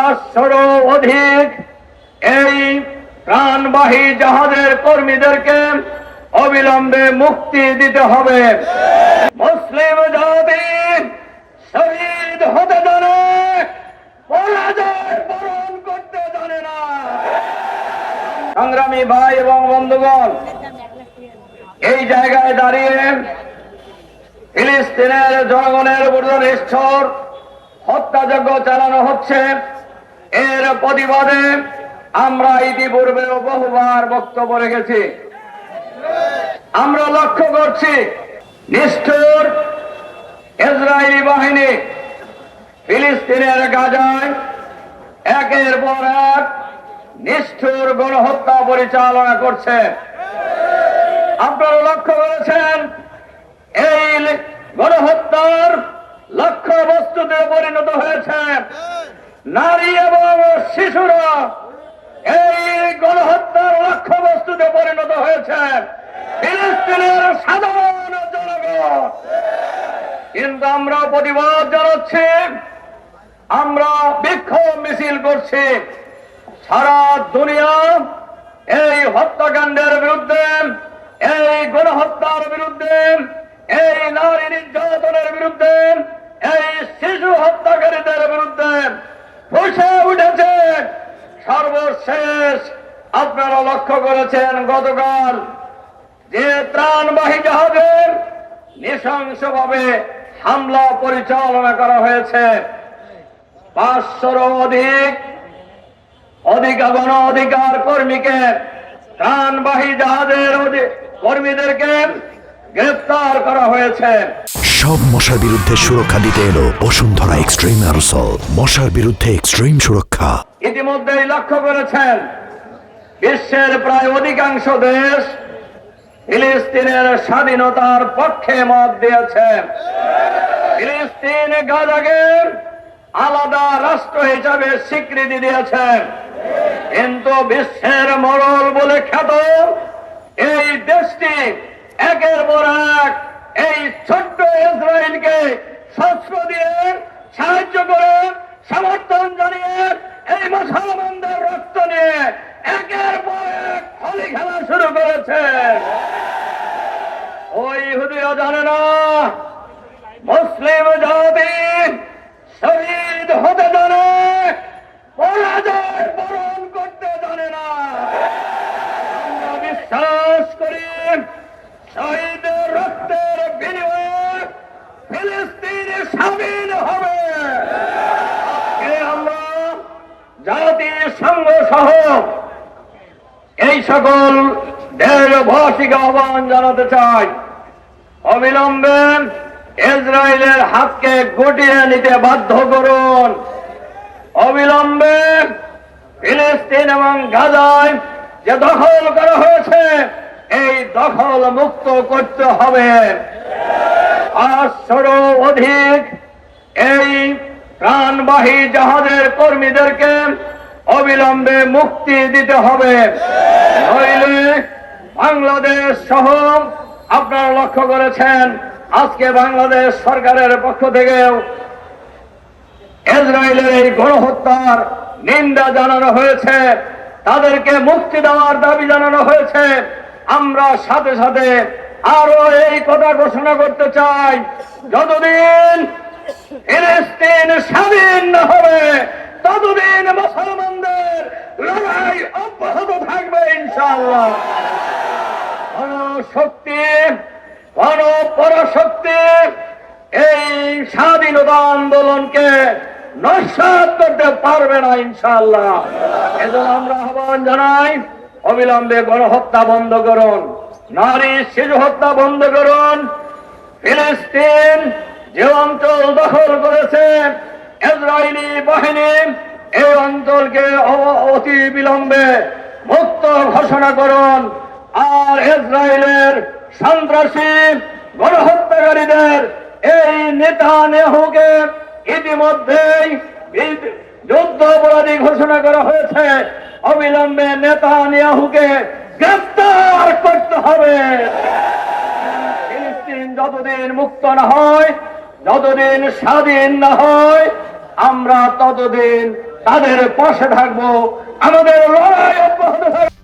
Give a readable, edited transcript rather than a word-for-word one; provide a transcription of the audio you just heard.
500-ও অধিক এই প্রাণবাহী জাহাজের কর্মীদেরকে অবিলম্বে মুক্তি দিতে হবে। মুসলিম জাতি শহীদ হতে জানে, পরাজয় বরণ করতে জানে না। সংগ্রামী ভাই এবং বন্ধুগণ, এই জায়গায় দাঁড়িয়ে ফিলিস্তিনের জনগণের উপর নিষ্ঠুর হত্যাযজ্ঞ চালানো হচ্ছে, এর প্রতিবাদে আমরা ইতিপূর্বেও বহুবার বক্তব্য রেখেছি। আমরা লক্ষ্য করছি নিষ্ঠুর ইসরায়েলি বাহিনী ফিলিস্তিনের গাজায় একের পর এক নিষ্ঠুর গণহত্যা পরিচালনা করছে। আপনারা লক্ষ্য করেছেন এই গণহত্যার লক্ষ্যবস্তুতে পরিণত হয়েছে নারী এবং শিশুরা। এই গণহত্যার লক্ষ্যবস্তুতে পরিণত হয়েছে ফিলিস্তিনের সাধারণ জনগণ। কিন্তু আমরা প্রতিবাদ জানাচ্ছি, আমরা বিক্ষোভ মিছিল করছি। সারা দুনিয়া এই হত্যাকাণ্ডের বিরুদ্ধে, এই গণহত্যার বিরুদ্ধে, এই নারী নির্যাতনের বিরুদ্ধে, এই শিশু হত্যাকারীদের বিরুদ্ধে ফুঁসে উঠেছে। সর্বশেষ আপনারা লক্ষ্য করেছেন গতকাল যে ত্রাণবাহী জাহাজের নৃশংসভাবে হামলা পরিচালনা করা হয়েছে। 500-ও অধিক গণ অধিকার কর্মীকে, ত্রাণবাহী জাহাজের কর্মীদেরকে গ্রেফতার করা হয়েছে। সব মশার বিরুদ্ধে সুরক্ষা দিতে এলো বসুন্ধরা এক্সট্রিম অ্যারোসল, মশার বিরুদ্ধে এক্সট্রিম সুরক্ষা। ইতিমধ্যেই লক্ষ্য করেছেন বিশ্বের প্রায় অধিকাংশ দেশ ফিলিস্তিনের স্বাধীনতার পক্ষে মত দিয়েছে। ফিলিস্তিন গাজাকে আলাদা রাষ্ট্র হিসাবে স্বীকৃতি দিয়েছে। কিন্তু বিশ্বের মরল বলে খ্যাত এই দেশটি একের পর এক এই ছোট্ট ইসরায়েলকে শস্ত্র দিয়ে সাহায্য করে, সমর্থন জানিয়ে, এই মুসলমানদের রক্ত নিয়ে একের পর এক হোলি খেলা শুরু করেছে। ওই ইহুদিরা জানে না মুসলিম জাতি শহীদ হতে জানে, পরাজয় বরণ করতে জানে না। আমরা বিশ্বাস করি শহীদের রক্তের বিনিময়ে ফিলিস্তিন স্বাধীন হবে। আমরা জাতিসংঘ সহ এই সকল দেশবাসীকে আহ্বান জানাতে চাই, অবিলম্বে ইসরায়েলের হাতকে গুটিয়ে নিতে বাধ্য করুন। অবিলম্বে ফিলিস্তিন এবং গাজায় যে দখল করা হয়েছে এই দখল মুক্ত করতে হবে। 500-ও অধিক এই প্রাণবাহী জাহাজের কর্মীদেরকে অবিলম্বে মুক্তি দিতে হবে, নইলে বাংলাদেশ সহ আপনারা লক্ষ্য করেছেন আজকে বাংলাদেশ সরকারের পক্ষ থেকেও ইসরায়েলের এই গণহত্যার নিন্দা জানানো হয়েছে, তাদেরকে মুক্তি দেওয়ার দাবি জানানো হয়েছে। আমরা সাথে সাথে আরো এই কথা ঘোষণা করতে চাই, যতদিন ফিলিস্তিন স্বাধীন না হবে ততদিন মুসলমানদের লড়াই অব্যাহত থাকবে ইনশাআল্লাহ। গণশক্তি, গণপরাশক্তি এই স্বাধীনতা আন্দোলনকে নস্যাৎ করতে পারবে না ইনশাআল্লাহ। এজন্য আমরা আহ্বান জানাই, অবিলম্বে গণহত্যা বন্ধ করুন, নারী শিশু হত্যা বন্ধ করুন। ফিলিস্তিন যে অঞ্চল দখল করেছে ইসরায়েলি বাহিনী, এই অঞ্চলকে অতি বিলম্বে মুক্ত ঘোষণা করুন। আর ইসরায়েলের সন্ত্রাসী গণহত্যাকারীদের এই নেতানিয়াহুকে ইতিমধ্যেই যুদ্ধ অপরাধী ঘোষণা করা হয়েছে। অবিলম্বে নেতানিয়াহুকে গ্রেফতার করতে হবে। ফিলিস্তিন যতদিন মুক্ত না হয়, যতদিন স্বাধীন না হয়, আমরা ততদিন তাদের পাশে থাকবো, আমাদের লড়াই অব্যাহত থাকবে।